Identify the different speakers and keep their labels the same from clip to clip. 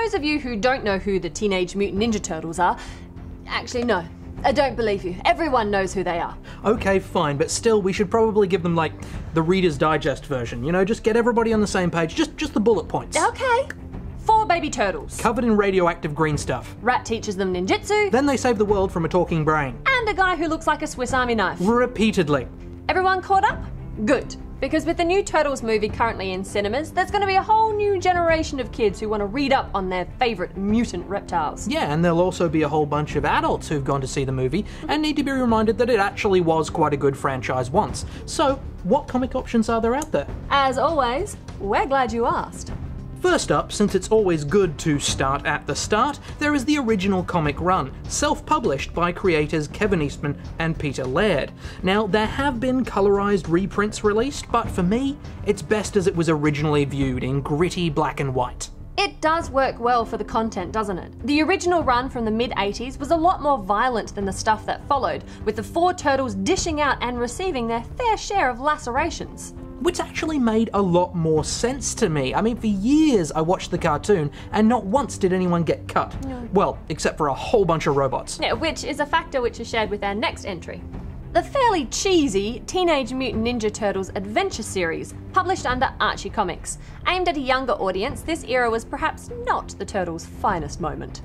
Speaker 1: those of you who don't know who the Teenage Mutant Ninja Turtles are, actually no, I don't believe you. Everyone knows who they are.
Speaker 2: Okay, fine, but still we should probably give them like the Reader's Digest version, you know, just get everybody on the same page, just the bullet points.
Speaker 1: Okay. 4 baby turtles.
Speaker 2: Covered in radioactive green stuff.
Speaker 1: Rat teaches them ninjutsu.
Speaker 2: Then they save the world from a talking brain.
Speaker 1: And a guy who looks like a Swiss Army knife.
Speaker 2: Repeatedly.
Speaker 1: Everyone caught up? Good. Because with the new Turtles movie currently in cinemas, there's going to be a whole new generation of kids who want to read up on their favourite mutant reptiles.
Speaker 2: Yeah, and there'll also be a whole bunch of adults who've gone to see the movie and need to be reminded that it actually was quite a good franchise once. So, what comic options are there out there?
Speaker 1: As always, we're glad you asked.
Speaker 2: First up, since it's always good to start at the start, there is the original comic run, self-published by creators Kevin Eastman and Peter Laird. Now, there have been colorized reprints released, but for me, it's best as it was originally viewed in gritty black and white.
Speaker 1: It does work well for the content, doesn't it? The original run from the mid-80s was a lot more violent than the stuff that followed, with the 4 turtles dishing out and receiving their fair share of lacerations.
Speaker 2: Which actually made a lot more sense to me. I mean, for years I watched the cartoon and not once did anyone get cut. No. Well, except for a whole bunch of robots.
Speaker 1: Yeah, which is a factor which is shared with our next entry. The fairly cheesy Teenage Mutant Ninja Turtles adventure series, published under Archie Comics. Aimed at a younger audience, this era was perhaps not the Turtles' finest moment.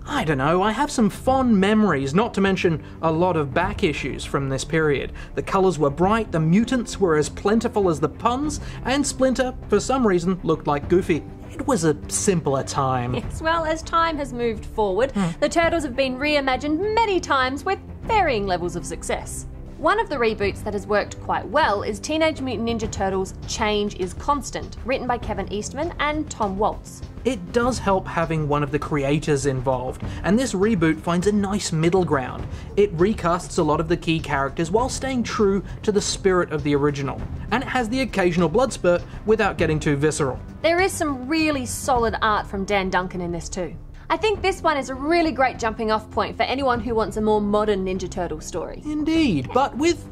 Speaker 2: I don't know, I have some fond memories, not to mention a lot of back issues from this period. The colours were bright, the mutants were as plentiful as the puns, and Splinter, for some reason, looked like Goofy. It was a simpler time.
Speaker 1: Yes, well, as time has moved forward, the Turtles have been reimagined many times with varying levels of success. One of the reboots that has worked quite well is Teenage Mutant Ninja Turtles Change is Constant, written by Kevin Eastman and Tom Waltz.
Speaker 2: It does help having one of the creators involved, and this reboot finds a nice middle ground. It recasts a lot of the key characters while staying true to the spirit of the original, and it has the occasional blood spurt without getting too visceral.
Speaker 1: There is some really solid art from Dan Duncan in this too. I think this one is a really great jumping off point for anyone who wants a more modern Ninja Turtle story.
Speaker 2: Indeed, but with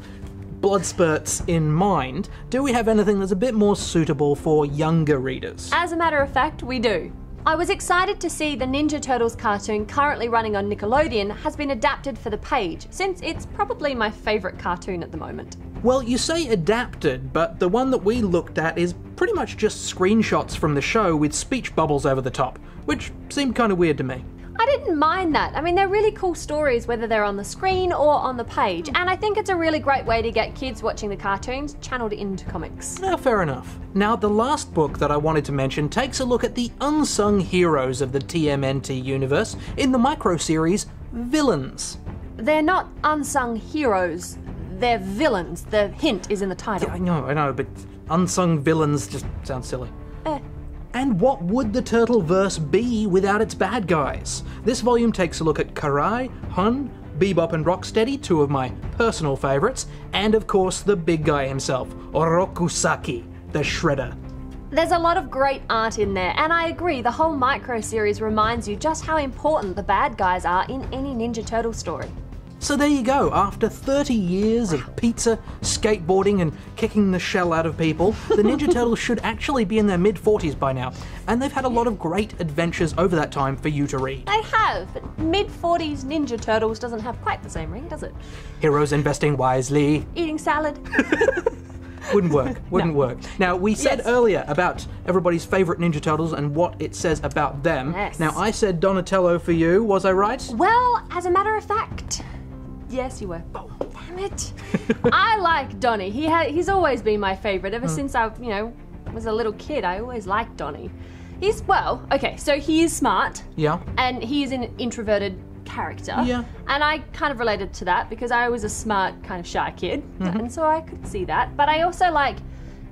Speaker 2: blood spurts in mind, do we have anything that's a bit more suitable for younger readers?
Speaker 1: As a matter of fact, we do. I was excited to see the Ninja Turtles cartoon currently running on Nickelodeon has been adapted for the page, since it's probably my favourite cartoon at the moment.
Speaker 2: Well, you say adapted, but the one that we looked at is pretty much just screenshots from the show with speech bubbles over the top, which seemed kind of weird to me.
Speaker 1: I didn't mind that. I mean, they're really cool stories whether they're on the screen or on the page, and I think it's a really great way to get kids watching the cartoons channeled into comics.
Speaker 2: Fair enough. Now, the last book that I wanted to mention takes a look at the unsung heroes of the TMNT universe in the micro-series Villains.
Speaker 1: They're not unsung heroes, they're villains. The hint is in the title.
Speaker 2: Yeah, I know, but unsung villains just sounds silly. And what would the Turtleverse be without its bad guys? This volume takes a look at Karai, Hun, Bebop and Rocksteady, 2 of my personal favourites, and of course the big guy himself, Orokusaki, the Shredder.
Speaker 1: There's a lot of great art in there, and I agree, the whole micro-series reminds you just how important the bad guys are in any Ninja Turtle story.
Speaker 2: So there you go, after 30 years of pizza, skateboarding and kicking the shell out of people, the Ninja Turtles should actually be in their mid-40s by now, and they've had a lot of great adventures over that time for you to read.
Speaker 1: They have, but mid-40s Ninja Turtles doesn't have quite the same ring, does it?
Speaker 2: Heroes investing wisely.
Speaker 1: Eating salad.
Speaker 2: Wouldn't work. Now, we said earlier about everybody's favourite Ninja Turtles and what it says about them.
Speaker 1: Yes.
Speaker 2: Now, I said Donatello for you, was I right?
Speaker 1: Well, as a matter of fact, yes, you were. Oh, damn it. I like Donnie. He's always been my favourite. Ever since I, was a little kid, I always liked Donnie. He is smart.
Speaker 2: Yeah.
Speaker 1: And he is an introverted character.
Speaker 2: Yeah.
Speaker 1: And I kind of related to that because I was a smart, kind of shy kid. And so I could see that. But I also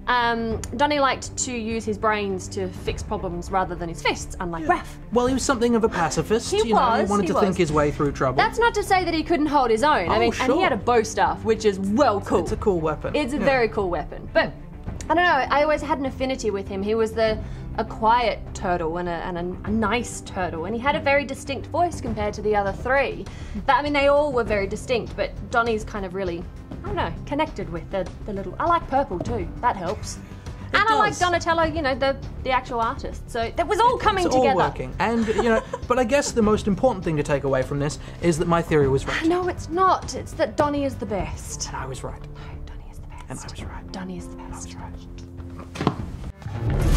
Speaker 1: Donnie liked to use his brains to fix problems rather than his fists, unlike Raph.
Speaker 2: Well, he was something of a pacifist.
Speaker 1: He
Speaker 2: wanted to think his way through trouble.
Speaker 1: That's not to say that he couldn't hold his own. And he had a bow staff, which is cool.
Speaker 2: It's a cool weapon.
Speaker 1: It's a very cool weapon. But I don't know, I always had an affinity with him. He was a quiet turtle and a nice turtle, and he had a very distinct voice compared to the other 3. They all were very distinct, but Donnie's kind of really, connected with the little... I like purple too, that helps. And I like Donatello, you know, the actual artist. So that was all coming
Speaker 2: it's all
Speaker 1: together.
Speaker 2: working. And, you know, but I guess the most important thing to take away from this is that my theory was right.
Speaker 1: No, it's not. It's that Donnie is the best.
Speaker 2: And I was right.
Speaker 1: No, Donnie is the best.
Speaker 2: And I was right.
Speaker 1: Donnie is the best.
Speaker 2: I was right.